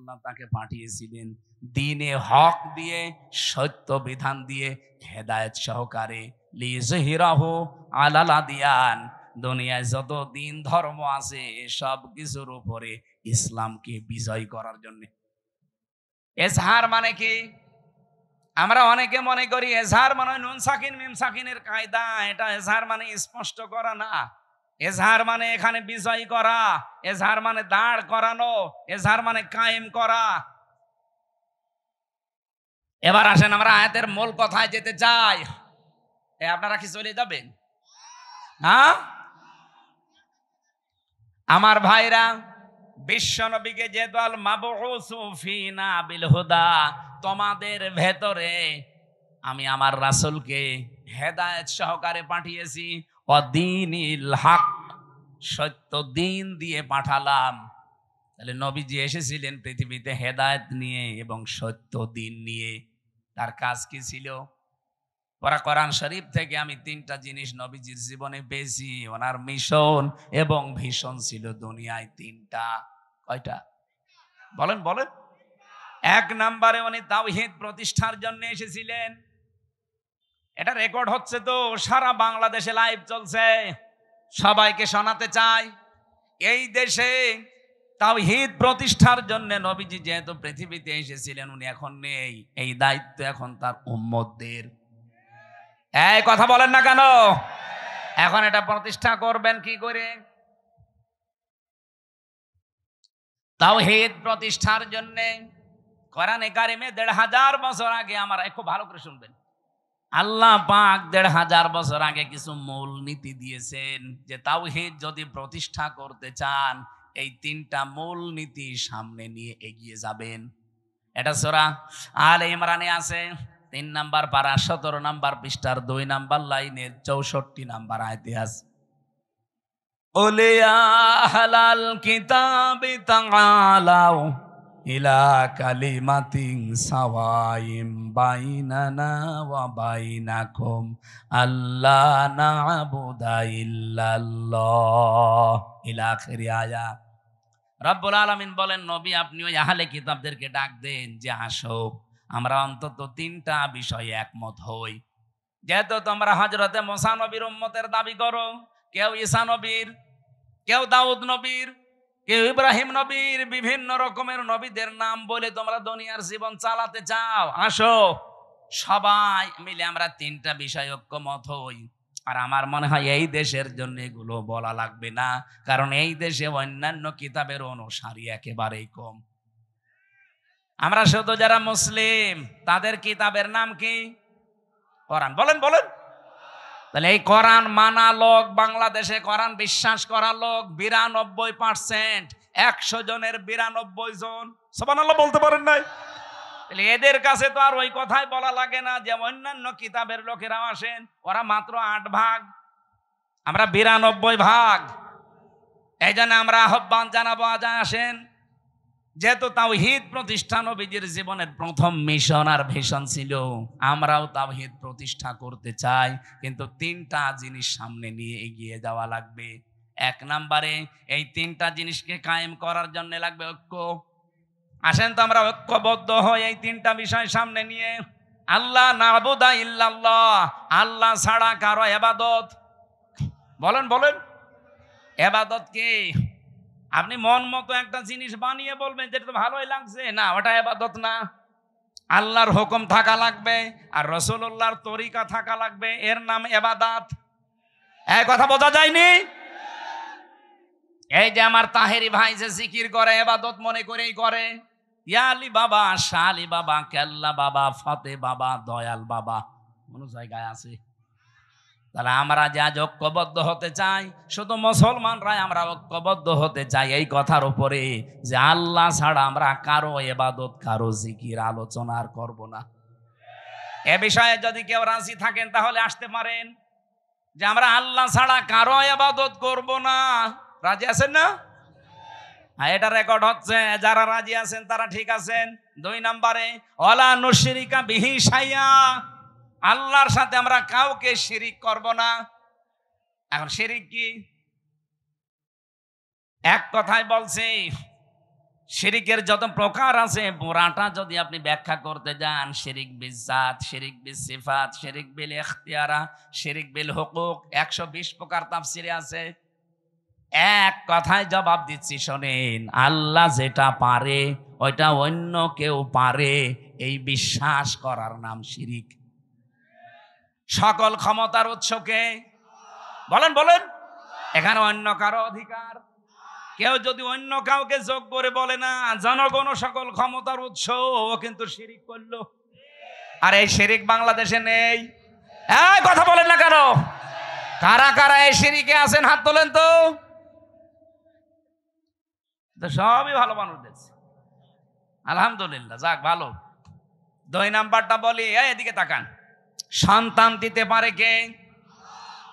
আল্লাহ তাকে পাঠিয়েছিলেন দ্বীনে হক দিয়ে, সত্য বিধান দিয়ে, হেদায়েত সহকারে। লিযহিরাহু আলাল আদিয়ান, দুনিয়ায় যত দিন ধর্ম আছে সব কিছুর উপরে ইসলামকে বিজয় করার জন্য। এজহার মানে কি? আমরা অনেকে মনে করি এজহার মানে নুন সাকিন মিম সাকিনের কায়দা। এটা এজহার মানে স্পষ্ট করা না। এজহার মানে এখানে বিজয় করা, এজহার মানে দাঁড় করানো, এজহার মানে কায়েম করা। এবার আসেন আমরা আয়াতের মূল কথায় যেতে চাই। আপনারা কি চলে যাবেন? হ্যাঁ আমার ভাইরা, বিশ্ব নবীকে যে দল মাবউসু ফিনা বিল হুদা, তোমাদের ভেতরে আমি আমার রাসূলকে হেদায়েত সহকারে পাঠিয়েছি, ওয়াদিনিল হক, সত্য দিন দিয়ে পাঠালাম। তাহলে নবীজি এসেছিলেন পৃথিবীতে হেদায়েত নিয়ে এবং সত্য দিন নিয়ে। তার কাজ কি ছিল? ওরা কোরআন শরীফ থেকে আমি তিনটা জিনিস নবীজির জীবনে পেয়েছি। ওনার মিশন এবং ভিশন ছিল দুনিয়ায় তিনটা। কয়টা বলেন বলেন? এক নম্বরে উনি তাওহীদ প্রতিষ্ঠার জন্য এসেছিলেন। এটা রেকর্ড হচ্ছে তো, সারা বাংলাদেশে লাইভ চলছে, সবাইকে শোনাতে চাই। এই দেশে তাওহীদ প্রতিষ্ঠার জন্য নবীজি যেহেতু পৃথিবীতে এসেছিলেন, উনি এখন নেই, এই দায়িত্ব এখন তার উম্মতদের। এই কথা বলেন না কেন? এখন এটা প্রতিষ্ঠা করবেন কি করে? তাওহীদ প্রতিষ্ঠার জন্য কোরআনে কারিমে ১৫০০ বছর আগে, আমার খুব ভালো করে শুনবেন, আল্লাহ পাক ১৫০০ বছর আগে কিছু মূল নীতি দিয়েছেন যে তাওহীদ যদি প্রতিষ্ঠা করতে চান এই তিনটা মূল নীতি সামনে নিয়ে এগিয়ে যাবেন। এটা সূরা আলে ইমরানে আছে, ৩ নাম্বার পারা ১৭ নাম্বার পৃষ্ঠার ২ নাম্বার লাইনের ৬৪ নাম্বার আয়াতে আছে, ওলে আহলাল কিতাবি তাআলাউ ইলা কালিমাতিন সাওয়াইম বাইনানা ওয়া বাইনাকুম আল্লা না'বুদা ইল্লাল্লাহ, ইলা আখির আয়াত। রব্বুল আলামিন বলেন, নবী আপনি ওই আহলে কিতাবদেরকে ডাক দেন যে আসো আমরা অন্তত তিনটা বিষয়ে একমত হই। যেহেতু তোমরা হযরতে মুসা নবীর উম্মতের দাবি করো, কেউ ঈসা নবীর, কেউ দাউদ নবীর, কেউ ইব্রাহিম নবীর, বিভিন্ন রকমের নবীদের নাম বলে তোমরা দুনিয়ার জীবন চালাতে চাও, আসো সবাই মিলে আমরা তিনটা বিষয় ঐক্যমত হই। আর আমার মনে হয় এই দেশের জন্য এগুলো বলা লাগবে না, কারণ এই দেশে অন্যান্য কিতাবের অনুসারী একেবারেই কম। আমরা শুধু যারা মুসলিম তাদের কিতাবের নাম কি? কোরআন। বলেন বলেন? তাহলে এই কোরআন মানা লোক, বাংলাদেশে কোরআন বিশ্বাস করা লোক ৯২%। ১০০ জনের ৯২ জন সুবহানাল্লাহ বলতে পারেন নাই? তাহলে এদের কাছে তো আর ওই কথাই বলা লাগে না যে অন্যান্য কিতাবের লোকেরা আসেন, ওরা মাত্র ৮ ভাগ, আমরা ৯২ ভাগ। এই জন্য আমরা আহ্বান জানাবো, আজ আসেন, যেহেতু তাওহীদ প্রতিষ্ঠা নবীজির জীবনের প্রথম মিশন আর ভিশন ছিল, আমরাও তাওহীদ প্রতিষ্ঠা করতে চাই, কিন্তু তিনটা জিনিস সামনে নিয়ে এগিয়ে যাওয়া লাগবে। এক নম্বরে এই তিনটা জিনিসকে কায়েম করার জন্য লাগবে ঐক্য। আসেন তো আমরা ঐক্যবদ্ধ হই এই তিনটা বিষয় সামনে নিয়ে। আল্লাহ না'বুদা ইল্লাল্লাহ, আল্লাহ ছাড়া কারো ইবাদত, বলেন বলেন, ইবাদত কি? আপনি মন মতো একটা জিনিস বানিয়ে বলবেন যেটা তো ভালোই লাগছে, না ওটা ইবাদত না। আল্লাহর হুকুম থাকা লাগবে আর রাসূলুল্লাহর তরিকা থাকা লাগবে, এর নাম ইবাদত। এই কথা বোঝা যায়নি? এই যে আমার তাহেরি ভাই যে জিকির করে ইবাদত মনে করেই করে, ইয়া আলী বাবা, শাহ আলী বাবা, কেল্লা বাবা, ফতে বাবা, দয়াল বাবা, কোন জায়গায় আছে? তাহলে আমরা যে আজ ঐক্যবদ্ধ হতে চাই, শুধু মুসলমানরাই আমরা ঐক্যবদ্ধ হতে চাই এই কথার উপরে যে আল্লাহ ছাড়া আমরা কারো ইবাদত, কারো জিকির আলোচনা আর করব না। এ বিষয়ে যদি কেউ রাজি থাকেন তাহলে আসতে পারেন যে আমরা আল্লাহ ছাড়া কারো ইবাদত করব না। রাজি আছেন না? এটা রেকর্ড হচ্ছে, যারা রাজি আছেন তারা ঠিক আছেন। ২ নম্বরে ওয়ালা নুশরিকা বিহি শাইআ, আল্লাহর সাথে আমরা কাউকে শিরিক করব না। এখন শিরিক কি? এক কথায় বলছি, শিরিকের যত প্রকার আছে পুরাটা যদি আপনি ব্যাখ্যা করতে যান, শিরিক বিল জাত, শিরিক বিল সিফাত, শিরিক বিল ইখতিয়ারা, শিরিক বিল হুকুক, 120 প্রকার তাফসিরে আছে। এক কথায় জবাব দিচ্ছি শোনেন, আল্লাহ যেটা পারে ওইটা অন্য কেউ পারে, এই বিশ্বাস করার নাম শিরিক। সকল ক্ষমতার উৎসকে বলেন বলেন, এখানে অন্য কারো অধিকার। কেউ যদি অন্য কাউকে যোগ করে বলে না জনগণ সকল ক্ষমতার উৎস, ও কিন্তু শিরিক করলো। আর এই শিরিক বাংলাদেশে নেই। এই কথা বলেন না কেন? কারা কারা এই শিরিকে আছেন হাত তোলেন তো। সবই ভালো মানুষ দেখছে, আলহামদুলিল্লাহ, যাক ভালো। 2 নাম্বারটা বলি, এদিকে তাকান। সন্তান দিতে পারে কে?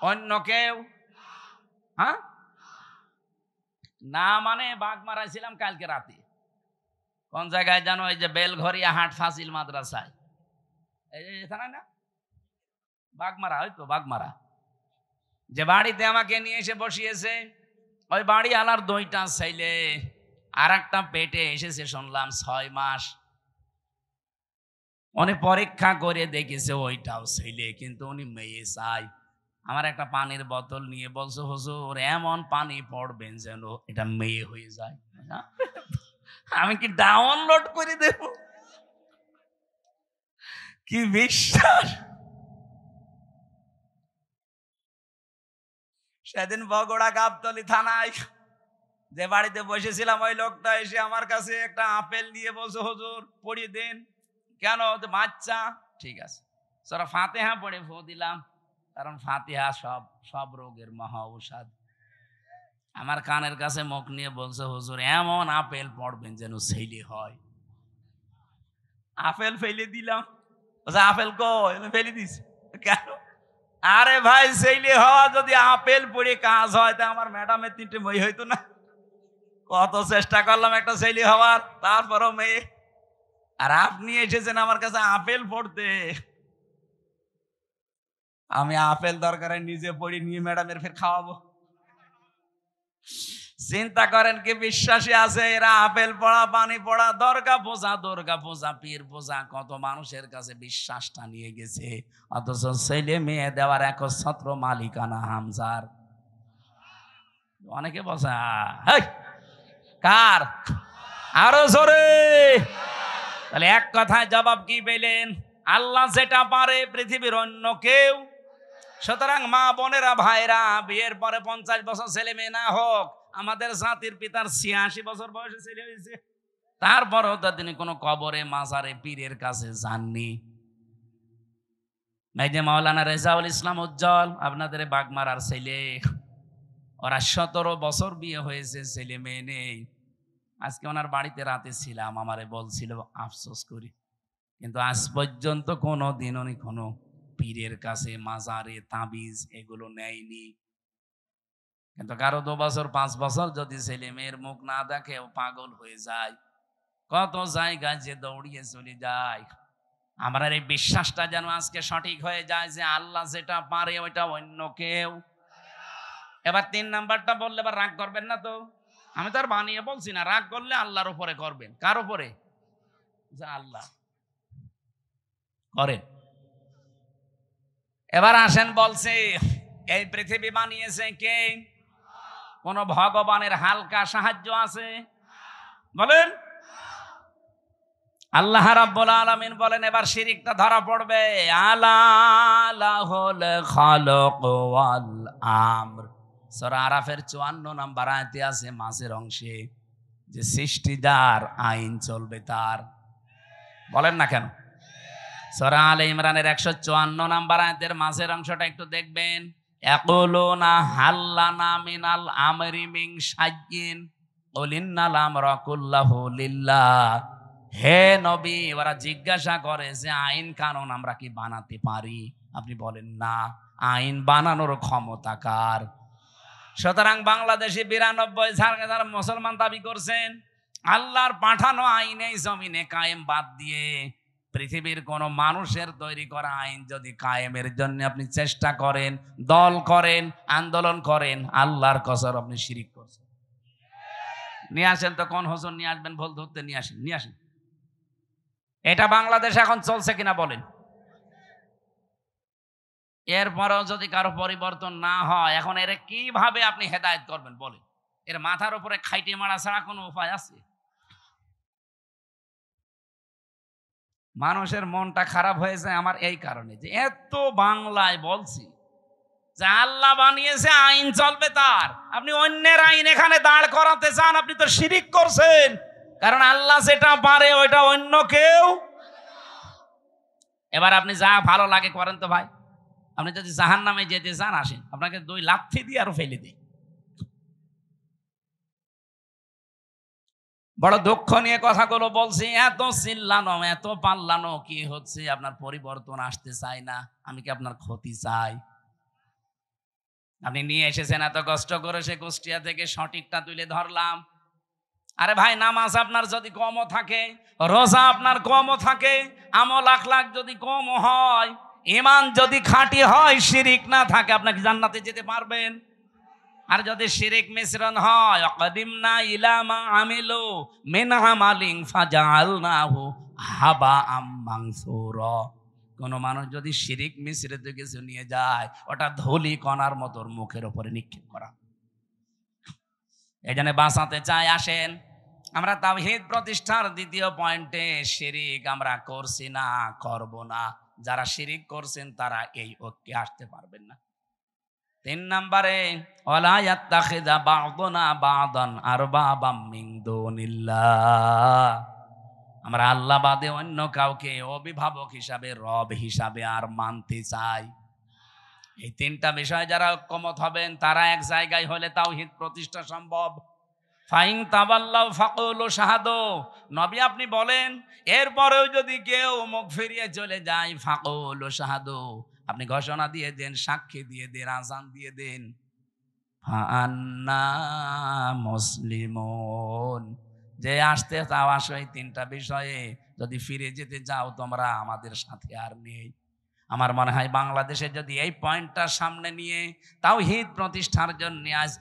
অন্য কেউ? হ্যাঁ না, মানে বাঘ মারাইছিলাম কালকে রাতে। কোন জায়গায় জানো? এই যে বেলঘরিয়া হাট ফাজিল মাদ্রাসায়, এখানে না বাঘমারা, হয়তো বাঘমারা, যে বাড়িতে আমাকে নিয়ে এসে বসিয়েছে, ওই বাড়ি আলার 2টা ছেলে, আর একটা পেটে এসেছে শুনলাম 6 মাস। উনি পরীক্ষা করে দেখেছে ওইটাও ছেলে, কিন্তু উনি মেয়ে চাই। আমার একটা পানির বোতল নিয়ে বলছে, হুজুর এমন পানি পড়বেন যেন এটা মেয়ে হয়ে যায়। আমি কি ডাউনলোড করে দেব? কি বিশ্বাস! সেদিন বগুড়া গাবতলী থানায় যে বাড়িতে বসেছিলাম, ওই লোকটা এসে আমার কাছে একটা আপেল দিয়ে বলছে, হুজুর পড়িয়ে দেন। কেন? বাচ্চা। ঠিক আছে, সূরা ফাতিহা পড়ে ফু দিলাম, কারণ ফাতিহা সব রোগের মহা ঔষধ। আমার কানের কাছে মুখ নিয়ে বলছে, হুজুর এমন আপেল পড়বেন যেন ছেলে হয়। আপেল ফেলে দিলাম। আপেল কই? ফেলে দিছি। কেন? আরে ভাই, ছেলে হওয়া যদি আপেল পড়ে কাজ হয়, তা আমার ম্যাডামের 3টে মেয়ে হইতো না? কত চেষ্টা করলাম একটা ছেলে হওয়ার, তারপরও মেয়ে। আর আপনি এসেছেন আমার কাছে আপেল পড়তে। আমি আপেল দরকার নিজে পড়ি, নিয়ে ম্যাডামের ফের খাওয়াবো? চিন্তা করেন কি বিশ্বাসী আছে এরা? আপেল পড়া, পানি পড়া, দুর্গা পূজা, পীর পূজা, কত মানুষের কাছে বিশ্বাসটা নিয়ে গেছে, অথচ ছেলে মেয়ে দেওয়ার একচ্ছত্র মালিকানা হামজার। অনেকে বলছে কার? আরো জোরে। তাহলে এক কথায় জবাব কি পেলেন? আল্লাহ যেটা পারে পৃথিবীর অন্য কেউ। সুতরাং মা বোনেরা, ভাইরা, বিয়ের পরে 50 বছর ছেলে মেয়ে না হোক, আমাদের জাতির পিতার 86 বছর বয়সে ছেলে হয়েছে, তারপরেও তো তিনি কোনো কবরে, মাজারে, পীরের কাছে যাননি। এই যে মাওলানা রেজাউল ইসলাম উজ্জ্বল, আপনাদের বাগমারার ছেলে, ওরা 17 বছর বিয়ে হয়েছে, ছেলে মেয়ে নেই। আজকে ওনার বাড়িতে রাতে ছিলাম, আমারে বলছিল আফসোস করি, কিন্তু আজ পর্যন্ত কোনো দিন উনি কোনো পীরের কাছে, মাজারে, তাবিজ এগুলো নেয়নি। কিন্তু কারো 2 বছর 5 বছর যদি ছেলে মেয়ের মুখ না দেখে ও পাগল হয়ে যায়, কত জায়গায় যে দৌড়িয়ে চলে যায়। আমার এই বিশ্বাসটা যেন আজকে সঠিক হয়ে যায় যে আল্লাহ যেটা পারে ওইটা অন্য কেউ। এবার 3 নাম্বারটা বললে এবার রাগ করবেন না তো? আমি তো আর বানিয়ে বলছি না, রাগ করলে আল্লাহর উপরে করবেন। কার উপরে? যে আল্লাহ করেন। এবার আসেন, বলছে এই পৃথিবী বানিয়েছে কে? কোন ভগবানের হালকা সাহায্য আছে? বলেন। আল্লাহ রাব্বুল আলামিন বলেন, এবার শিরিকটা ধরা পড়বে। আলা লাহুল খালাক ওয়াল আমর, সূরা আরাফের 54 নম্বর আয়াতে আছে মাঝের অংশে, যে সৃষ্টি যার, আইন চলবে তার। বলেন না কেন? সূরা আলে ইমরানের 154 নম্বর আয়াতের মাঝের অংশটা একটু দেখবেন। ইয়াকুলুনা হাল্লানা মিনাল আমরি মিন শাইইন কুল ইন্নাল আমরা কুল্লাহু লিল্লাহ। হে নবী, ওরা জিজ্ঞাসা করে যে আইন কানুন আমরা কি বানাতে পারি? আপনি বলেন না, আইন বানানোর ক্ষমতা কার? সুতরাং বাংলাদেশে 92 যারা মুসলমান দাবি করছেন, আল্লাহর পাঠানো আইন এই জমিনে কায়েম বাদ দিয়ে পৃথিবীর কোন মানুষের তৈরি করা আইন যদি কায়েমের জন্য আপনি চেষ্টা করেন, দল করেন, আন্দোলন করেন, আল্লাহর কসম আপনি শিরিক করছেন। নিয়ে আসেন তো, কোন হুজুর নিয়ে আসবেন ভুল ধরতে, নিয়ে আসেন, নিয়ে আসেন। এটা বাংলাদেশ এখন চলছে কিনা বলেন? এরপরেও যদি কারো পরিবর্তন না হয়, এখন এর কিভাবে আপনি হেদায়েত করবেন বলেন? এর মাথার উপরে খাইটে মারা ছাড়া কোনো উপায় আছে? মানুষের মনটা খারাপ হয়েছে আমার এই কারণে যে এত বাংলায় বলছি যে আল্লাহ বানিয়েছে, আইন চলবে তার, আপনি অন্যের আইন এখানে দাঁড় করাতে চান, আপনি তো শিরিক করছেন। কারণ আল্লাহ যেটা পারে ওইটা অন্য কেউ। এবার আপনি যা ভালো লাগে করেন তো ভাই। আপনি যদি জাহান্নামে যেতে চান আসেন, আপনাকে 2 লাথি দিয়ে আরো ফেলে দিই। বড় দুঃখ নিয়ে কথাগুলো বলছি, এত চিল্লানো এত পাল্লানো কি হচ্ছে? আপনার পরিবর্তন আসতে চাই না, আমি কি আপনার ক্ষতি চাই? আপনি নিয়ে এসেছেন এত কষ্ট করে, সে কুষ্টিয়া থেকে সঠিকটা তুলে ধরলাম। আরে ভাই, নামাজ আপনার যদি কমও থাকে, রোজা আপনার কমও থাকে, আমল আখলাক যদি কমও হয়, ঈমান যদি খাঁটি হয়, শিরিক না থাকে, আপনাকে জান্নাতে যেতে পারবেন? আর যদি শিরিক মিশ্রণ হয়, অকদিমনা ইলা মা আমিলু মিন আমালিন ফাজআলনাহু হাবাআম মানসুরা। কোন মানুষ যদি শিরিক মিশ্রিত কিছু নিয়ে যায়, ওটা ধুলি কণার মতো মুখের উপরে নিক্ষেপ করা। এজন্য বাঁচাতে চাই, আসেন আমরা তাওহীদ প্রতিষ্ঠার দ্বিতীয় পয়েন্টে, শিরিক আমরা করছি না, করব না। যারা শিরিক করছেন তারা এই ঐক্যে আসতে পারবেন না। 3 নম্বরে, ওয়ালা ইয়াত্তাখিযা বা'দুনা বা'দান আরবাবাম মিন দুনিল্লাহ। আমরা আল্লাহ বাদে অন্য কাউকে অভিভাবক হিসাবে, রব হিসাবে আর মানতে চাই। এই 3টা বিষয় যারা ঐক্যমত হবেন, তারা এক জায়গায় হলে তাওহীদ প্রতিষ্ঠা সম্ভব। ফাইন তাওয়াল্লাউ ফাকুলু শাহাদু, নবী আপনি বলেন, এরপরেও যদি কেউ মুখ ফিরিয়ে চলে যায়, ফাকুলু শাহাদু, আপনি ঘোষণা দিয়ে দেন, সাক্ষী দিয়ে দেন, আযান দিয়ে দেন, ফাআন্না মুসলিমুন, যে আসতে চাও আসো। এই 3টা বিষয়ে যদি ফিরে যেতে চাও তোমরা আমাদের সাথে আর নেই। আমার মনে হয় বাংলাদেশে যদি এই পয়েন্টটা সামনে নিয়ে তাওহীদ প্রতিষ্ঠার জন্য আজ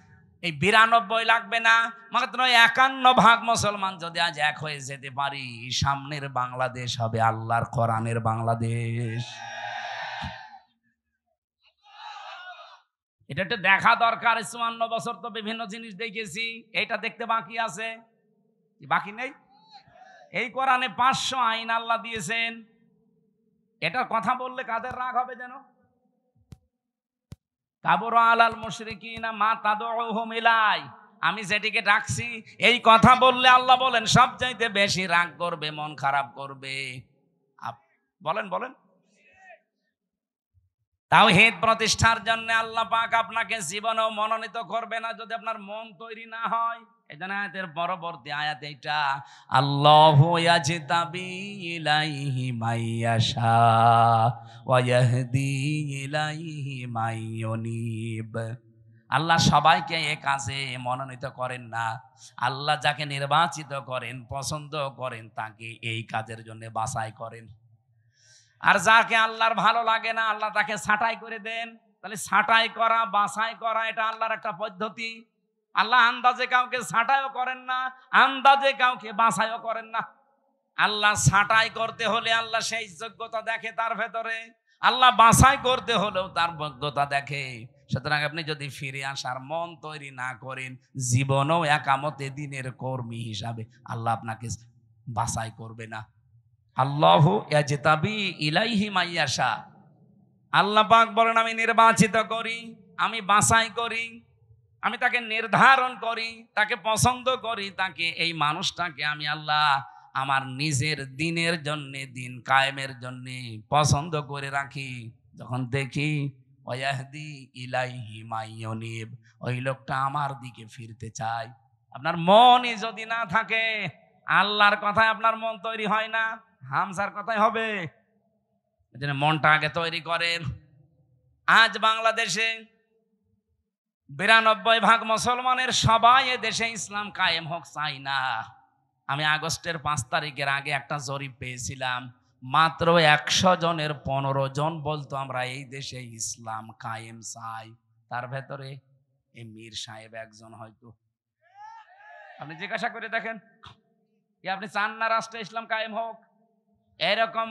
এই 92 লাগবে না, মাত্র 51% মুসলমান যদি আজ এক হয়ে যেতে পারি, সামনের বাংলাদেশ হবে আল্লাহর কোরআনের বাংলাদেশ। এটা একটু দেখা দরকার। 54 বছর তো বিভিন্ন জিনিস দেখেছি, এইটা দেখতে বাকি আছে, বাকি নেই? এই কোরআনে 500 আইন আল্লাহ দিয়েছেন। এটার কথা বললে কাদের রাগ হবে যেন? কাবুরা আলাল মুশরিকিনা মা তাদউহুম ইলাই, আমি যেটিকে ডাকছি এই কথা বললে আল্লাহ বলেন সবচাইতে বেশি রাগ করবে, মন খারাপ করবে। বলেন বলেন। তাওহীদ প্রতিষ্ঠার জন্য আল্লাহ পাক আপনাকে জীবনেও মনোনীত করবে না যদি আপনার মন তৈরি না হয়। এজন্য আয়াতের পরবর্তী আয়াত এইটা, আল্লাহু ইয়াজতাবি ইলাইহি মাইয়াশা ওয়া ইয়াহদি ইলাইহি মাইয়ুনিব। আল্লাহ সবাইকে এই কাজে মনোনীত করেন না, আল্লাহ যাকে নির্বাচিত করেন, পছন্দ করেন, তাকে এই কাজের জন্য বাছাই করেন। আর যাকে আল্লাহর ভালো লাগে না, আল্লাহ তাকে ছাঁটাই করে দেন। তাহলে ছাঁটাই করা, বাছাই করা, এটা আল্লাহর একটা পদ্ধতি। আল্লাহ আন্দাজে কাউকে ছাঁটাইও করেন না, আন্দাজে কাউকে বাছাইও করেন না। আল্লাহ ছাঁটাই করতে হলে আল্লাহ সেই যোগ্যতা দেখে তার ভেতরে, আল্লাহ বাছাই করতে হলেও তার যোগ্যতা দেখে। সুতরাং আপনি যদি ফিরে আসার মন তৈরি না করেন, জীবনেও একামতে দিনের কর্মী হিসাবে আল্লাহ আপনাকে বাছাই করবে না। আল্লাহু ইয়াজতাবি ইলাইহি মাইয়াশা, আল্লাহ পাক বলেন আমি নির্বাচিত করি, আমি বাছাই করি, আমি তাকে নির্ধারণ করি, তাকে পছন্দ করি, তাকে এই মানুষটাকে আমি আল্লাহ আমার নিজের দিনের জন্য, দিন কায়েমের জন্য পছন্দ করে রাখি। যখন দেখি ওয়াহদি ইলাইহি মাইয়ুনিব, ওই লোকটা আমার দিকে ফিরতে চায়। আপনার মনই যদি না থাকে, আল্লাহর কথায় আপনার মন তৈরি হয় না, হামসার কথাই হবে। এজন্য মনটা আগে তৈরি করেন। আজ বাংলাদেশে 92% মুসলমানের সবাই এ দেশে ইসলাম কায়েম হোক চাই না। আমি আগস্টের 5 তারিখের আগে একটা জরিপ পেয়েছিলাম, মাত্র 100 জনের 15 জন বলতো আমরা এই দেশে ইসলাম কায়েম চাই। তার ভেতরে এই মীর সাহেব একজন হয়তো। আপনি জিজ্ঞাসা করে দেখেন, কি আপনি চান না রাষ্ট্রে ইসলাম কায়েম হোক? এরকম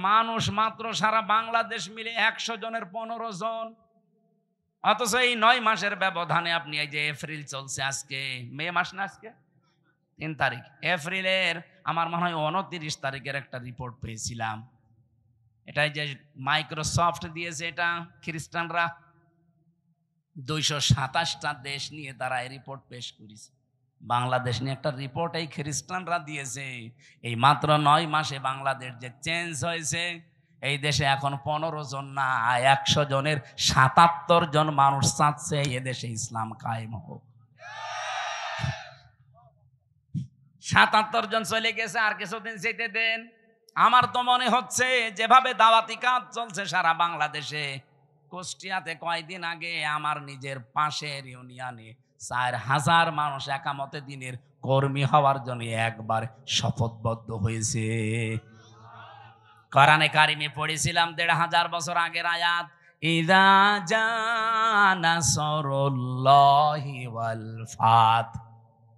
মানুষ মাত্র সারা বাংলাদেশ মিলে 100 জনের 15 জন। অথচ এই 9 মাসের ব্যবধানে আপনি এই যে এপ্রিল চলছে, আজকে মে মাস না, আজকে 3 তারিখ, এপ্রিলের আমার মনে হয় 29 তারিখের একটা রিপোর্ট পেয়েছিলাম। এটাই যে মাইক্রোসফট দিয়েছে, এটা খ্রিস্টানরা 227টা দেশ নিয়ে তারা এই রিপোর্ট পেশ করেছে। বাংলাদেশ নিয়ে একটা রিপোর্ট এই খ্রিস্টানরা দিয়েছে। এই মাত্র 9 মাসে বাংলাদেশ যে চেঞ্জ হয়েছে, এই দেশে এখন 15 জন না, 100 জনের 77 জন মানুষ চাচ্ছে এদেশে ইসলাম কায়েম হোক। 77 জন চলে গেছে, আর কিছুদিন যেতে দেন। আমার তো মনে হচ্ছে যেভাবে দাওয়াতি কাজ চলছে সারা বাংলাদেশে, কুষ্টিয়াতে কয়েকদিন আগে আমার নিজের পাশের ইউনিয়নে 4000 মানুষ একামতে দিনের কর্মী হওয়ার জন্য একবার শপথবদ্ধ হয়েছে। কোরআনে কারিমে পড়েছিলাম 1500 বছর আগের আয়াত, ইযা জা নাসরুল্লাহি ওয়াল ফাত।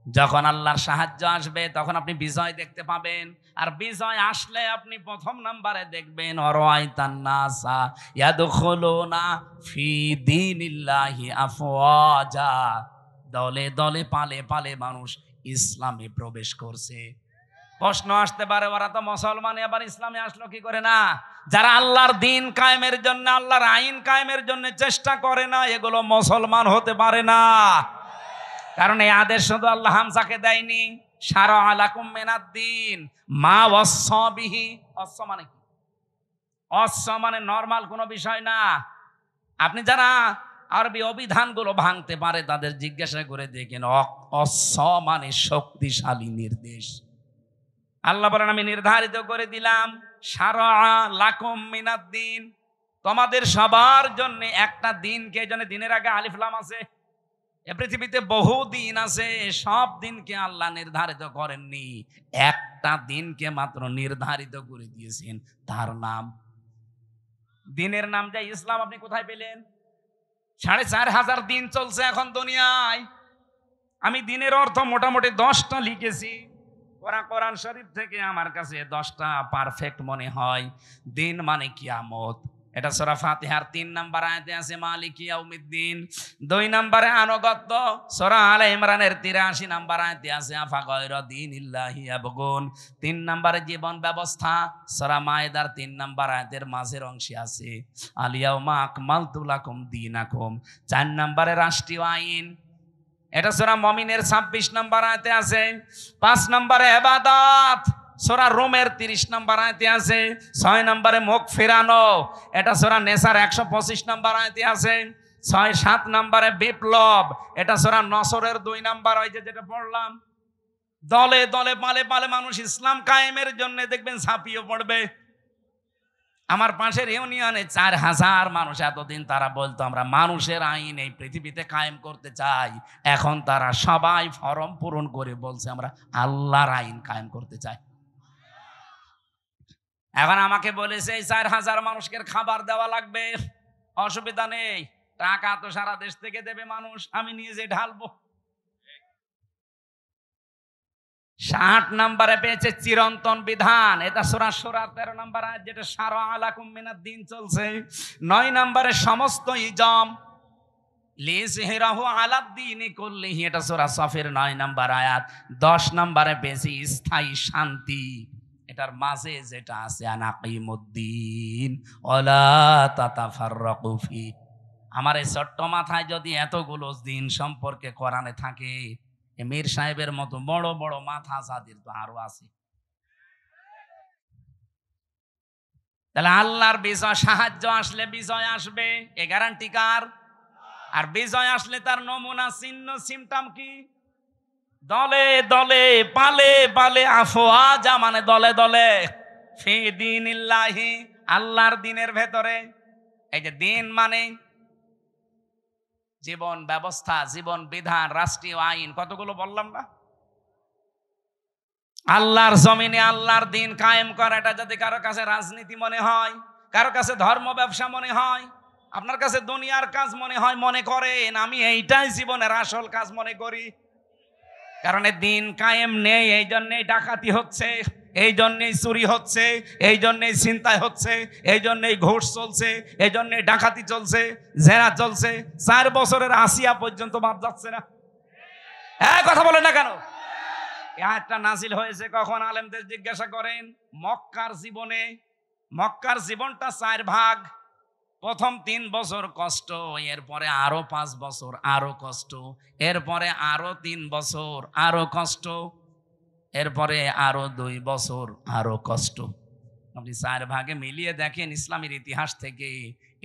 যখন আল্লাহর সাহায্য আসবে তখন আপনি বিজয় দেখতে পাবেন। আর বিজয় আসলে আপনি প্রথম নাম্বারে দেখবেন অরাইতান নাসা ইয়াদখুলুনা ফি দীনিল্লাহি আফওয়াজা। দলে দলে পালে পালে মানুষ ইসলামে প্রবেশ করছে। প্রশ্ন আসতে পারে, ওরা তো মুসলমান, আবার ইসলামে আসলো কি করে? না, যারা আল্লাহর দিন কায়েমের জন্য, আল্লাহর আইন কায়েমের জন্য চেষ্টা করে না, এগুলো মুসলমান হতে পারে না। কারণ এই আদেশ শুধু আল্লাহ হামজাকে দেয়নি, শারা আলাকুম মিনাদ-দ্বীন মা ওয়াসসা বিহি। ওয়াসসা মানে কি? ওয়াসসা মানে নরমাল কোনো বিষয় না। আপনি যারা আরবি অভিধানগুলো ভাঙতে পারে তাদের জিজ্ঞাসা করে দেখেন, ওয়াসসা মানে শক্তিশালী নির্দেশ। আল্লাহ বলেন আমি নির্ধারিত করে দিলাম শারা লাকুম মিনাদ-দ্বীন, তোমাদের সবার জন্য একটা দিন। কে জন্য? দিনের আগে আলিফ লাম আছে। এ পৃথিবীতে বহু দিন আছে, সব দিনকে আল্লাহ নির্ধারিত করেননি, একটা দিনকে মাত্র নির্ধারিত করে দিয়েছেন, তার নাম দিনের নাম যে ইসলাম। আপনি কোথায় পেলেন? 4500 দিন চলছে এখন দুনিয়ায়। আমি দিনের অর্থ মোটামুটি 10টা লিখেছি। কোরআন শরীফ থেকে আমার কাছে 10টা পারফেক্ট মনে হয়। দিন মানে কিয়ামত, এটা সূরা ফাতিহার 3 নম্বর আয়াতে আছে মালিক ইয়াউমিদ্দিন। 2 নম্বরে আনুগত্য, সূরা আলে ইমরানের 83 নম্বর আয়াতে আছে আফা গায়রা দীনিল্লাহি ইয়াবগুন। 3 নম্বরে জীবন ব্যবস্থা, সূরা মায়েদার 3 নম্বর আয়াতের মাঝের অংশে আছে আল ইয়াউমা আকমালতু লাকুম দীনাকুম। 4 নম্বরে রাষ্ট্রীয় আইন, এটা সূরা মুমিনের 26 নম্বর আয়াতে আছে। 5 নম্বরে ইবাদত, সূরা রোমের 30 নম্বর আয়াতে আছে। 6 নম্বরে মুখ ফেরানো, এটা সূরা নেসার 125 নম্বর আয়াতে আছে। 7 নম্বরে বিপ্লব, এটা সূরা নসরের 2 নম্বর, ওই যেটা পড়লাম। দলে দলে পালে পালে মানুষ ইসলাম কায়েমের জন্য দেখবেন ঝাঁপিয়ে পড়বে। আমার পাশের ইউনিয়নে 4000 মানুষ, এতদিন তারা বলতো আমরা মানুষের আইন এই পৃথিবীতে কায়েম করতে চাই, এখন তারা সবাই ফরম পূরণ করে বলছে আমরা আল্লাহর আইন কায়েম করতে চাই। এখন আমাকে বলেছে এই 4000 মানুষকে খাবার দেওয়া লাগবে, অসুবিধা নেই, টাকা তো সারা দেশ থেকে দেবে মানুষ, আমি নিয়ে যে ঢালবো। 60 নম্বরে পেয়েছে চিরন্তন বিধান, এটা সূরা সূরার 13 নম্বর আয়াত, যেটা শারা আলাকুম মিনাদ-দ্বীন চলছে। 9 নম্বরে সমস্ত ইজম লিযহিরাহু আলাদ-দ্বীনি কুল্লিহি, এটা সূরা সফের 9 নম্বর আয়াত। 10 নম্বরে পেয়েছে স্থায়ী শান্তি, এটার মাঝে যেটা আছে আনাকিমুদ্দিন ওয়ালা তাতাফাররাকু ফি। আমার এই ছোট্ট মাথায় যদি এতগুলো দিন সম্পর্কে কোরআনে থাকে, মীর সাহেবের মতো বড় বড় মাথা যাদের তো আরো আছে। তাহলে আল্লাহর বিজয়, সাহায্য আসলে বিজয় আসবে, এ গ্যারান্টি কার? আর বিজয় আসলে তার নমুনা, চিহ্ন, সিমটম কি? দলে দলে পালে পালে আফওয়াজা মানে দলে দলে ফি দীনিল্লাহি, আল্লাহর দিনের ভেতরে। এই যে দিন মানে জীবন ব্যবস্থা, জীবন বিধান, রাষ্ট্রীয় আইন, কতগুলো বললাম না? আল্লাহর জমিনে আল্লাহর দিন কায়েম করা, এটা যদি কারো কাছে রাজনীতি মনে হয়, কারো কাছে ধর্ম ব্যবসা মনে হয়, আপনার কাছে দুনিয়ার কাজ মনে হয়, মনে করেন আমি এইটাই জীবনের আসল কাজ মনে করি। কারণ দিন কায়েম নেই, এই জন্যেই ডাকাতি হচ্ছে, এই জন্যেই চুরি হচ্ছে, এই জন্যেই ছিনতাই হচ্ছে, এই জন্যেই ঘুষ চলছে, এই জন্যেই ডাকাতি চলছে, জেনা চলছে। 4 বছরের আসিয়া পর্যন্ত বাদ যাচ্ছে না। কথা বলেন না কেন? এই আয়াতটা নাজিল হয়েছে কখন? আলেমদের জিজ্ঞাসা করেন। মক্কার জীবনে, মক্কার জীবনটা 4 ভাগ। প্রথম 3 বছর কষ্ট, এরপরে আরো 5 বছর আরো কষ্ট, এরপরে আরো 3 বছর আরো কষ্ট, এরপরে আরো 2 বছর আরো কষ্ট। আপনি 4 ভাগে মিলিয়ে দেখেন ইসলামের ইতিহাস থেকে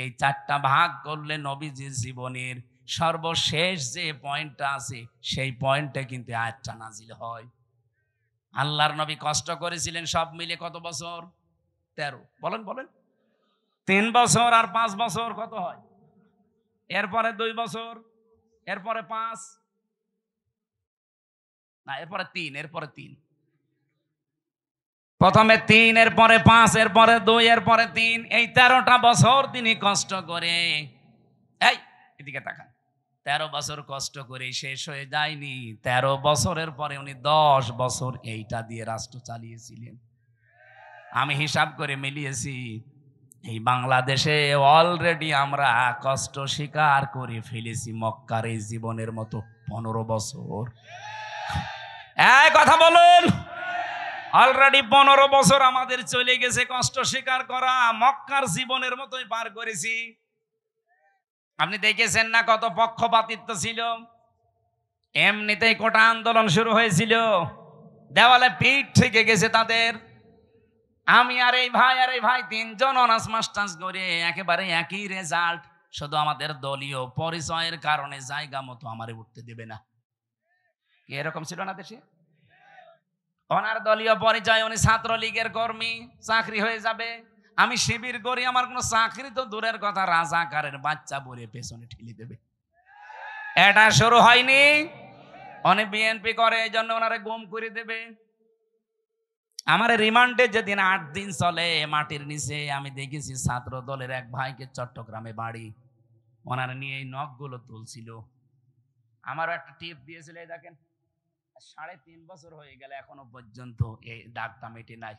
এই 4টা ভাগ করলে নবীজির জীবনের সর্বশেষ যে পয়েন্টটা আছে সেই পয়েন্টে কিন্তু আয়াতটা নাজিল হয়। আল্লাহর নবী কষ্ট করেছিলেন সব মিলে কত বছর? 13। বলেন বলেন। 3 বছর আর 5 বছর কত হয়? এরপরে 2 বছর, এরপরে 5, না এরপরে 3, এরপরে 3। প্রথমে 3, এরপরে 5, এরপরে 2, এরপরে 3। এই 13টা বছর তিনি কষ্ট করে, এই এদিকে তাকান, 13 বছর কষ্ট করে শেষ হয়ে যায়নি। 13 বছরের পরে উনি 10 বছর এইটা দিয়ে রাষ্ট্র চালিয়েছিলেন। আমি হিসাব করে মিলিয়েছি, এই বাংলাদেশে অলরেডি আমরা কষ্ট স্বীকার করে ফেলেছি মক্কার এই জীবনের মতো 15 বছর। কথা বলুন। অলরেডি 15 বছর আমাদের চলে গেছে কষ্ট স্বীকার করা, মক্কার জীবনের মতোই পার করেছি। আপনি দেখেছেন না কত পক্ষপাতিত্ব ছিল? এমনিতেই কোটা আন্দোলন শুরু হয়েছিল, দেওয়ালে পিঠ থেকে গেছে তাদের। আমি আর এই ভাই 3 জন অনার্স মাস্টার্স করে একেবারে একই রেজাল্ট, শুধু আমাদের দলীয় পরিচয়ের কারণে জায়গা মতো আমারে উঠতে দেবে না। এরকম ছিল না দেশে? ওনার দলীয় পরিচয়, উনি ছাত্রলীগের কর্মী, চাকরি হয়ে যাবে। আমি শিবির করি, আমার কোনো চাকরি তো দূরের কথা, রাজাকারের বাচ্চা বলে পেছনে ঠেলে দেবে। এটা শুরু হয়নি, উনি বিএনপি করে, এই জন্য ওনারে গুম করে দেবে। আমার রিমান্ডে যেদিন 8 দিন চলে মাটির নিচে, আমি দেখেছি ছাত্র দলের এক ভাইকে, চট্টগ্রামে বাড়ি, ওনার নিয়ে এই নখগুলো তুলছিল। আমারও একটা টিপ দিয়েছিল, এই দেখেন 3.5 বছর হয়ে গেল এখনো পর্যন্ত এই দাগটা মেটে নাই।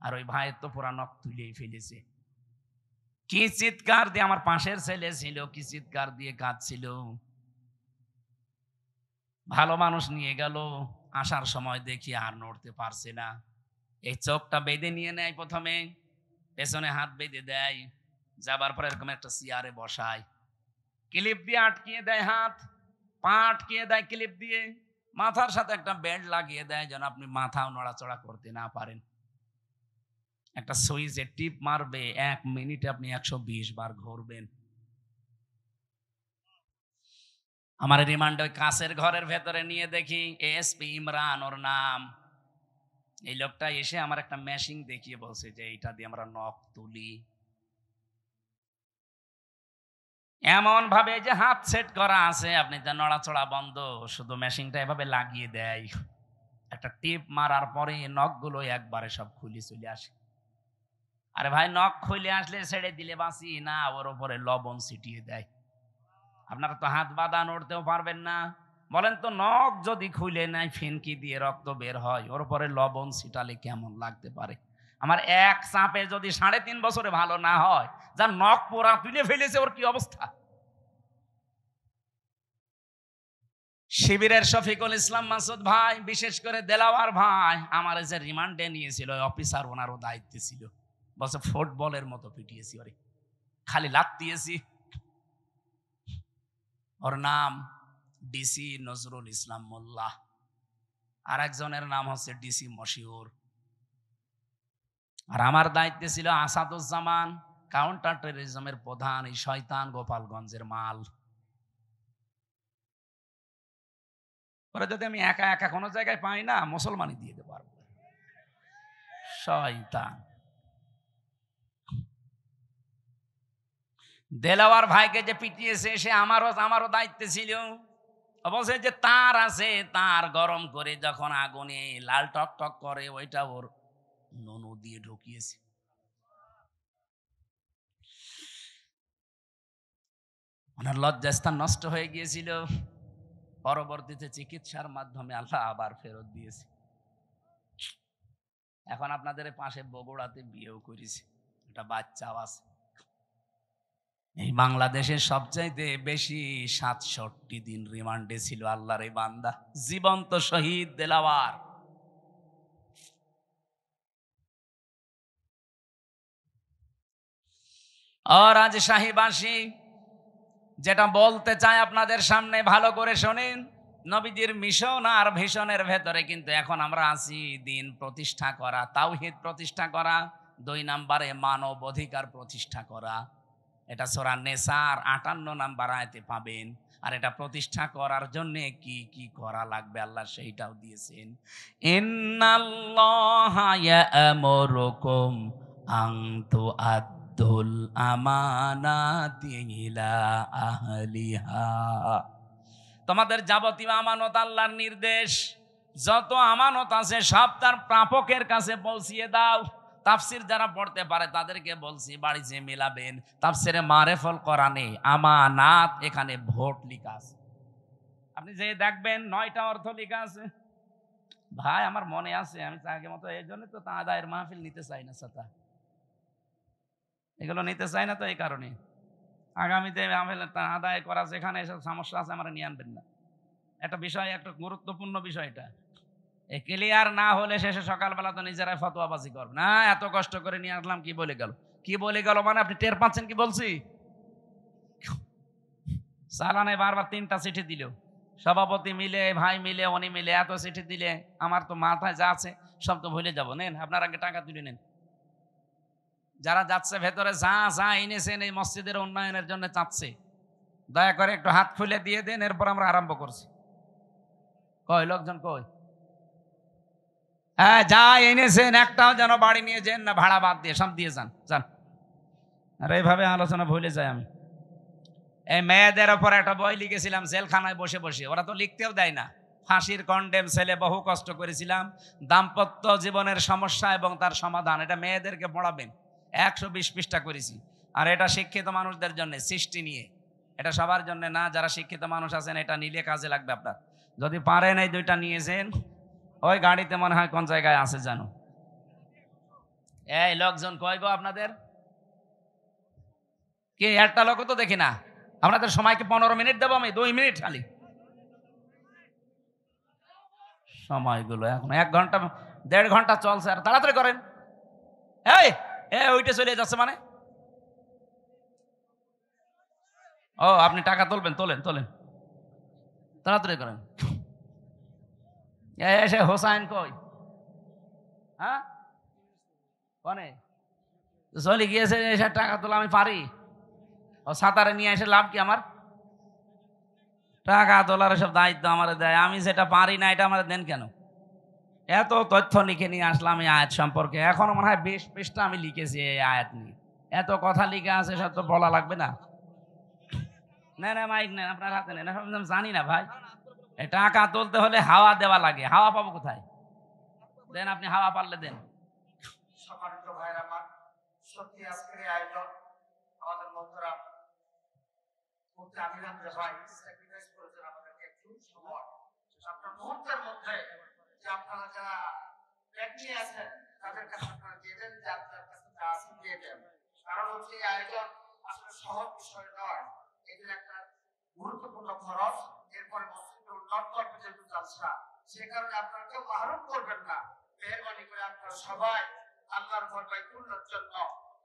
আর ওই ভাইয়ের তো পুরা নখ তুলেই ফেলেছে। কি চিৎকার দিয়ে, আমার পাশের ছেলে ছিল, কি চিৎকার দিয়ে কাঁদছিল। ভালো মানুষ নিয়ে গেল, আসার সময় দেখি আর নড়তে পারছে না। এই চোখটা বেঁধে নিয়ে নেয়, প্রথমে পেছনে হাত বেঁধে দেয়, যাবার পর এরকম একটা চেয়ারে বসায়, ক্লিপ দিয়ে আটকিয়ে দেয়, হাত পা আটকিয়ে দেয় ক্লিপ দিয়ে, মাথার সাথে একটা বেল্ট লাগিয়ে দেয় যেন আপনি মাথাও নড়াচড়া করতে না পারেন। একটা সুইচে টিপ মারবে, 1 মিনিটে আপনি 120 বার ঘুরবেন। আমার রিমান্ডে ওই কাছের ঘরের ভেতরে নিয়ে দেখি এসপি ইমরান ওর নাম। এই লোকটা এসে আমার একটা মেশিন দেখিয়ে বলছে যে এইটা দিয়ে আমরা নখ তুলি। এমন ভাবে যে হাত সেট করা আছে, আপনি যা নড়াচড়া বন্ধ, শুধু মেশিনটা এভাবে লাগিয়ে দেয়, একটা টিপ মারার পরে নখগুলো একবারে সব খুলে চলে আসে। আরে ভাই, নখ খুলে আসলে ছেড়ে দিলে বাঁচি না, ওর উপরে লবণ ছিটিয়ে দেয়। আপনারা তো হাত বাঁধা নড়তেও পারবেন না, বলেন তো নখ যদি খুলে নেয়, ফিনকি দিয়ে রক্ত বের হয়, ওর উপরে লবণ ছিটালে কেমন লাগতে পারে? আমার এক চাপে যদি 3.5 বছরে ভালো না হয়, যার নখ পোড়া তুলে ফেলেছে, ওর কি অবস্থা? শিবিরের শফিকুল ইসলাম মাসুদ ভাই, বিশেষ করে দেলাওয়ার ভাই, আমার যে রিমান্ডে নিয়েছিল অফিসার, ওনারও দায়িত্বে ছিল, বলছে ফুটবলের মতো পিটিয়েছি ওরে, খালি লাত দিয়েছি। ওর নাম ডিসি নজরুল ইসলাম মোল্লা, আর একজনের নাম হচ্ছে ডিসি মশিউর। আর আমার দায়িত্বে ছিল আসাদুজ্জামান, কাউন্টার টেররিজমের প্রধান, এই শয়তান গোপালগঞ্জের মাল। ওরা যদি আমি একা একা কোনো জায়গায় পাই না, মুসলমানই দিয়ে দেবো। আর শয়তান। দেলাওয়ার ভাইকে যে পিটিয়েছে, সে আমারও দায়িত্বে ছিল। বলছে যে তার আছে, তার গরম করে যখন আগুনে লাল টক টক করে, ওইটা ওর ননু দিয়ে ঢুকিয়েছে। ওনার লজ্জাস্থান নষ্ট হয়ে গিয়েছিল। পরবর্তীতে চিকিৎসার মাধ্যমে আল্লাহ আবার ফেরত দিয়েছে। এখন আপনাদের পাশে বগুড়াতে বিয়েও করেছে, একটা বাচ্চাও আছে। এই বাংলাদেশের সবচাইতে বেশি ৬৭ দিন রিমান্ডে ছিল আল্লাহর এই বান্দা, জীবন্ত শহীদ দেলাওয়ার। আর আজ শাহীবাসী যেটা বলতে চাই আপনাদের সামনে ভালো করে শোনেন, নবীজির মিশন আর ভিশনের ভেতরে কিন্তু এখন আমরা আছি দিন প্রতিষ্ঠা করা, তাওহীদ প্রতিষ্ঠা করা, ২ নম্বরে মানব অধিকার প্রতিষ্ঠা করা। এটা সূরা নেসার ৫৮ নম্বর আয়াতে পাবেন। আর এটা প্রতিষ্ঠা করার জন্য কি কি করা লাগবে আল্লাহ সেইটাও দিয়েছেন। ইন্নাল্লাহা ইয়া'মুরুকুম আন তুআদ্দুল আমানাতি ইলা আহলিহা। তোমাদের যাবতীয় আমানত আল্লাহর নির্দেশ, যত আমানত আছে সব তার প্রাপকের কাছে পৌঁছিয়ে দাও। তাফসির যারা পড়তে পারে তাদেরকে বলছি বাড়ি যে মিলাবেন, তাফসিরে মারেফুল কোরআনে আমানাত এখানে ভোট লেখা আছে। আপনি যে দেখবেন ৯টা অর্থ লেখা আছে। ভাই আমার মনে আছে, আমি আগে মতো এই জন্য তো আদায়ের মাহফিল নিতে চাই না, ছাতা এগুলো নিতে চাই না। তো এই কারণে আগামীতে আদায় করা যেখানে এসব সমস্যা আছে আমরা নিয়ে আনবেন না। একটা বিষয়, একটা গুরুত্বপূর্ণ বিষয়, এটা ক্লিয়ার না হলে শেষে সকালবেলা তো নিজেরাই ফতোয়াবাজি করবে না, এত কষ্ট করে নিয়ে আসলাম কি বলে গেল, কি বলে গেল মানে আপনি টের পাচ্ছেন কি বলছি? চালানে বারবার ৩টা চিঠি দিল, সভাপতি মিলে, ভাই মিলে, উনি মিলে এত চিঠি দিলে আমার তো মাথায় যা আছে সব তো ভুলে যাবো। নেন আপনার আগে টাকা তুলে নেন। যারা যাচ্ছে ভেতরে যা যা এনেছেন এই মসজিদের উন্নয়নের জন্য চাচ্ছে, দয়া করে একটু হাত খুলে দিয়ে দেন, এরপর আমরা আরম্ভ করছি। কই লোকজন কই? হ্যাঁ যা এনেছেন একটাও যেন বাড়ি নিয়ে যান না, ভাড়া বাদ দিয়ে সব দিয়ে যান যান। আর এইভাবে আলোচনা ভুলে যাই আমি। এই মেয়েদের ওপর একটা বই লিখেছিলাম জেলখানায় বসে বসে, ওরা তো লিখতেও দেয় না। ফাঁসির কন্ডেম ছেলে, বহু কষ্ট করেছিলাম। দাম্পত্য জীবনের সমস্যা এবং তার সমাধান, এটা মেয়েদেরকে পড়াবেন। ১২০ পৃষ্ঠা করেছি। আর এটা শিক্ষিত মানুষদের জন্য, সৃষ্টি নিয়ে, এটা সবার জন্য না। যারা শিক্ষিত মানুষ আছেন এটা নিলে কাজে লাগবে আপনার। যদি পারেন এই 2টা নিয়েছেন, ওই গাড়িতে মনে হয় কোন জায়গায় আছে জানো। এই লোকজন কই গো আপনাদের? কি একটা লোক তো দেখি না। আপনাদের সময়কে 15 মিনিট দেবো আমি, 2 মিনিট খালি সময়গুলো। এখন 1 ঘন্টা 1.5 ঘন্টা চলছে, আর তাড়াতাড়ি করেন। এই ওইটা চলে যাচ্ছে মানে? ও আপনি টাকা তুলবেন, তোলেন তোলেন, তাড়াতাড়ি করেন। এসে হোসাইন কই? হ্যাঁ কনে চলে গিয়েছে, এসে টাকা তোলা আমি পারি? ও সাঁতারে নিয়ে এসে লাভ কি আমার? টাকা তোলার সব দায়িত্ব আমার দেয়, আমি যেটা পারি না এটা আমার দেন কেন? এত তথ্য লিখে নিয়ে আসলাম এই আয়াত সম্পর্কে, এখনো মনে হয় 20 পৃষ্ঠা আমি লিখেছি এই আয়াত নিয়ে। এত কথা লিখে আছে, সব তো বলা লাগবে না? না না মাইক নেন, আপনার হাতে নেন। আমি জানি না ভাই, টাকা তুলতে হলে হাওয়া দেওয়া লাগে, হাওয়া পাবো কোথায়? দেন আপনি হাওয়া পারলে দেন। সম্মানিত ভাইরা আমার, সত্যি আজকের আয়োজন আমাদের বন্ধুরা মুহূর্তে আমিরান ভাই স্যাক্রিফাইস করেছেন আমাদেরকে একটু সময়। আপনার মুহূর্তের মধ্যে যে আপনারা যারা ব্যাগ নিয়ে আছেন তাদের কাছে আপনারা দিয়ে দেন, যে আপনার কাছে যা আছে দিয়ে দেন। কারণ হচ্ছে এই আয়োজন আসলে সহজ বিষয় নয়, এগুলো একটা গুরুত্বপূর্ণ খরচ। এরপরে মসজিদের উন্নত করবে যেহেতু চালসা, সে কারণে আপনারা কেউ মাহরুম করবেন না। মেহরবানি করে আপনারা সবাই আল্লাহর ঘর বাইতুল্লাহর জন্য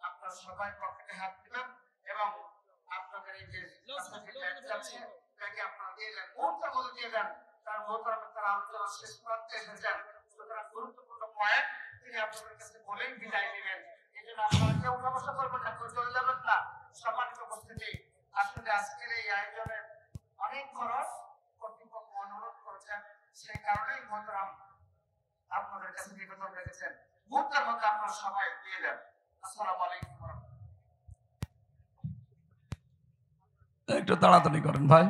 আপনারা সবাই পকেটে হাত দিবেন এবং আপনাদের এই যে যাচ্ছে তাকে আপনারা দিয়ে দেন, মুহূর্তের মধ্যে দিয়ে দেন। তার মোহতারাম তার আলোচনা শেষ প্রান্তে এসেছেন, সুতরাং গুরুত্বপূর্ণ পয়েন্ট তিনি আপনাদের কাছে বলেই বিদায় নেবেন। এই জন্য আপনারা কেউ সমস্যা করবেন না, কেউ চলে যাবেন না। সম্মানিত উপস্থিতি, আসলে আজকের এই আয়োজনের অনেক খরচ কর্তৃপক্ষ অনুরোধ করেছেন, সেই কারণেই মোহতারাম আপনাদের কাছে নিবেদন রেখেছেন, মুহূর্তের মধ্যে আপনারা সবাই দিয়ে দেন। আসসালামু আলাইকুম। একটু তাড়াতাড়ি করেন ভাই।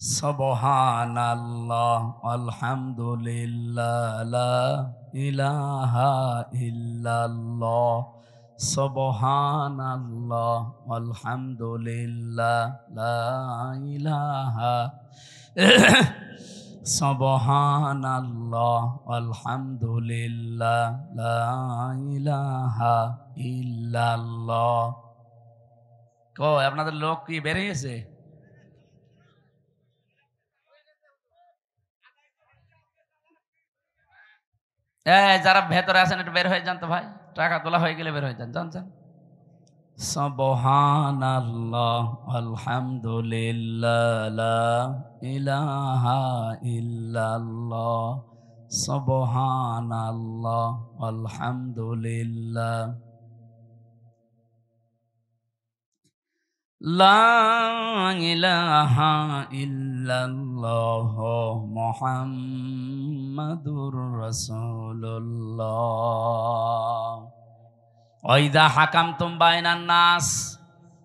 সুবহানাল্লাহ আলহামদুলিল্লাহ লা ইলাহা ইল্লাল্লাহ সুবহানাল্লাহ আলহামদুলিল্লাহ লা ইলাহা সুবহানাল্লাহ আলহামদুলিল্লাহ লা ইলাহা ইল্লাল্লাহ। আপনাদের লোক কি বেরিয়েছে? যারা ভেতরে আছেন একটু বের হয়ে যান তো ভাই, টাকা তোলা হয়ে গেলে বের হয়ে যান, যান যান। সুবহানাল্লাহ আলহামদুলিল্লাহ লা ইলাহা ইল্লাল্লাহ সুবহানাল্লাহ আলহামদুলিল্লাহ লা ইলাহা ইল্লাল্লাহ মুহাম্মাদুর রাসূলুল্লাহ। ওয়াইদা হাকামতুম বাইনান নাস,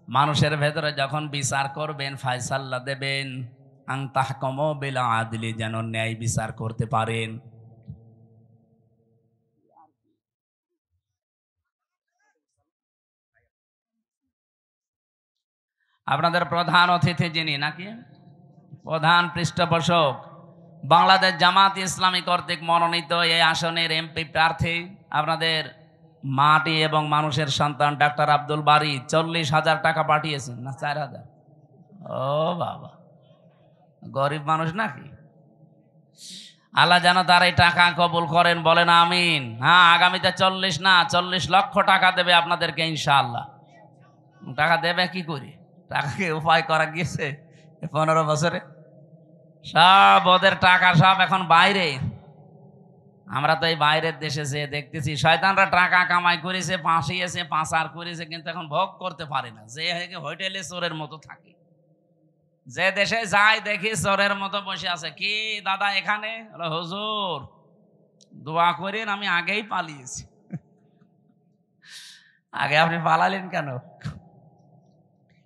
মানুষের ভেতরে যখন বিচার করবেন, ফয়সালা দেবেন, আন তাহকুমু বিল আদলি, যেন ন্যায় বিচার করতে পারেন। আপনাদের প্রধান অতিথি যিনি নাকি প্রধান পৃষ্ঠপোষক, বাংলাদেশ জামাত ইসলামী কর্তৃক মনোনীত এই আসনের এমপি প্রার্থী, আপনাদের মাটি এবং মানুষের সন্তান ডাক্তার আব্দুল বারী 40,000 টাকা পাঠিয়েছেন। না 4,000? ও বাবা, গরিব মানুষ নাকি? আল্লাহ যেন তার এই টাকা কবুল করেন, বলেন আমিন। হ্যাঁ, আগামীতে 40 না 40 লক্ষ টাকা দেবে আপনাদেরকে ইনশাআল্লাহ। টাকা দেবে কি করে? টাকাকে উপায় করা গিয়েছে 15 বছরে। সব ওদের টাকা সব এখন বাইরে। আমরা তো এই বাইরের দেশে যেয়ে দেখতেছি শয়তানরা টাকা কামাই করেছে, ফাঁসিয়েছে, পাচার করেছে, কিন্তু এখন ভোগ করতে পারে না। যে হোটেলে চোরের মতো থাকে, যে দেশে যায় দেখি চোরের মতো বসে আছে। কি দাদা এখানে? হুজুর দোয়া করেন, আমি আগেই পালিয়েছি। আগে আপনি পালালেন কেন?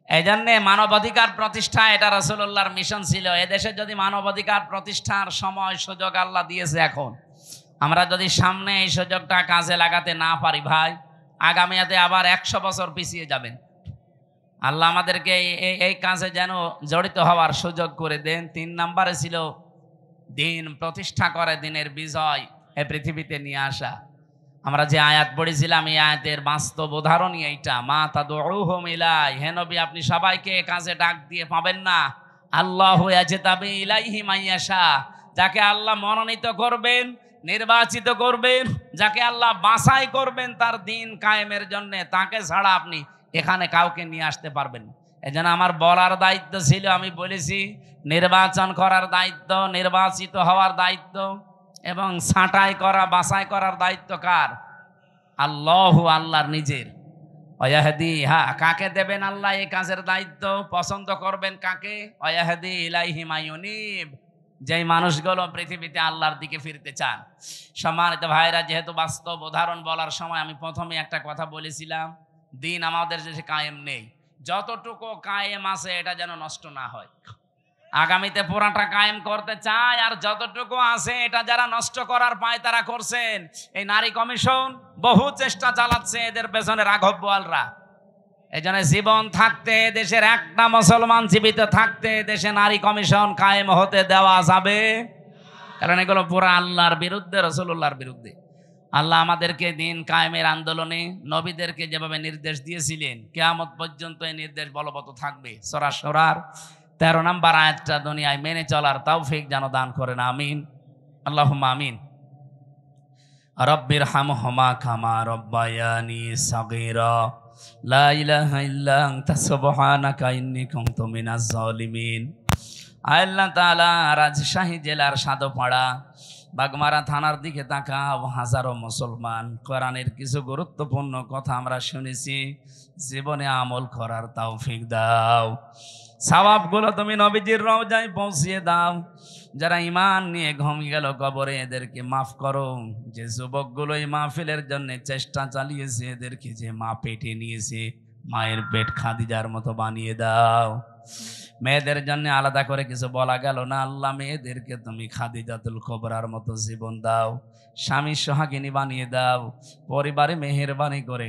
এই জন্যে মানবাধিকার প্রতিষ্ঠা, এটা রাসূলুল্লাহর মিশন ছিল। এদেশে যদি মানবাধিকার প্রতিষ্ঠার সময় সুযোগ আল্লাহ দিয়েছে, এখন আমরা যদি সামনে এই সুযোগটা কাজে লাগাতে না পারি ভাই, আগামীতে আবার 100 বছর পিছিয়ে যাবেন। আল্লাহ আমাদেরকে এই কাজে যেন জড়িত হওয়ার সুযোগ করে দেন। 3 নম্বরে ছিল দিন প্রতিষ্ঠা করে, দিনের বিজয় এই পৃথিবীতে নিয়ে আসা। আমরা যে আয়াত পড়েছিলাম, এই আয়াতের বাস্তব উদাহরণই এইটা। মা তাদউহুম ইলাই, হে নবী আপনি সবাইকে কাজে ডাক দিয়ে পাবেন না। আল্লাহু ইয়াজতাবি ইলাইহি মাইয়াশা, যাকে আল্লাহ মনোনীত করবেন, নির্বাচিত করবেন, যাকে আল্লাহ বাছাই করবেন তার দিন কায়েমের জন্য, তাকে ছাড়া আপনি এখানে কাউকে নিয়ে আসতে পারবেন না। এজন্য আমার বলার দায়িত্ব ছিল, আমি বলেছি, নির্বাচন করার দায়িত্ব, নির্বাচিত হওয়ার দায়িত্ব এবং ছাঁটাই করা, বাছাই করার দায়িত্ব কার? আল্লাহু, আল্লাহর নিজের। ওয়াহদি, হ্যাঁ, কাকে দেবেন আল্লাহ এই কাজের দায়িত্ব? পছন্দ করবেন কাকে? ওয়াহদি ইলাইহি মাইয়ুনিব, যেই মানুষগুলো পৃথিবীতে আল্লাহর দিকে ফিরতে চান। সম্মানিত ভাইরা, যেহেতু বাস্তব উদাহরণ বলার সময় আমি প্রথমে একটা কথা বলেছিলাম, দিন আমাদের দেশে কায়েম নেই। যতটুকু কায়েম আছে এটা যেন নষ্ট না হয়। আগামীতে পুরাটা কায়েম করতে চায়, আর যতটুকু আছে এটা যারা নষ্ট করার পায় তারা করছেন। এই নারী কমিশন বহু চেষ্টা চালাচ্ছে এদের পেছনে রাঘব বোয়ালরা। এই জন্য জীবন থাকতে, দেশের একটা মুসলমান জীবিত থাকতে দেশে নারী কমিশন কায়েম হতে দেওয়া যাবে, কারণ এগুলো পুরা আল্লাহর বিরুদ্ধে, রাসূলুল্লাহর বিরুদ্ধে। আল্লাহ আমাদেরকে দিন কায়েমের আন্দোলনে নবীদেরকে যেভাবে নির্দেশ দিয়েছিলেন, কিয়ামত পর্যন্ত এই নির্দেশ বলবৎ থাকবে। সূরা শুরার 13 নম্বর আয়াতটা দুনিয়ায় মেনে চলার তৌফিক যেন দান করেন, আমিন, আল্লাহুম্মা আমিন। রব্বির হামহুমা কামা রব্বায়ানি সাগীরা, লা ইলাহা ইল্লা আনতা সুবহানাকা ইন্নী কুনতু মিনাজ জালিমিন। আল্লাহ তাআলা রাজশাহী জেলার সাদপাড়া বাগমারা থানার দিকে তাকাও। হাজারো মুসলমান, কোরআনের কিছু গুরুত্বপূর্ণ কথা আমরা শুনেছি, জীবনে আমল করার তৌফিক দাও। সওয়াবগুলো তুমি নবীজির রওজায় পৌঁছিয়ে দাও। যারা ঈমান নিয়ে ঘুমিয়ে গেল কবরে, এদেরকে মাফ করো। যে যুবকগুলো এই মাহফিলের জন্য চেষ্টা চালিয়েছে, এদেরকে যে মা পেটে নিয়েছে, মায়ের পেট খাদিজার মতো বানিয়ে দাও। মেয়েদের জন্য আলাদা করে কিছু বলা গেল না, আল্লাহ মেয়েদেরকে তুমি খাদিজাতুল কুবরার মতো জীবন দাও, স্বামী সোহাগিনী বানিয়ে দাও, পরিবারে মেহেরবানি করে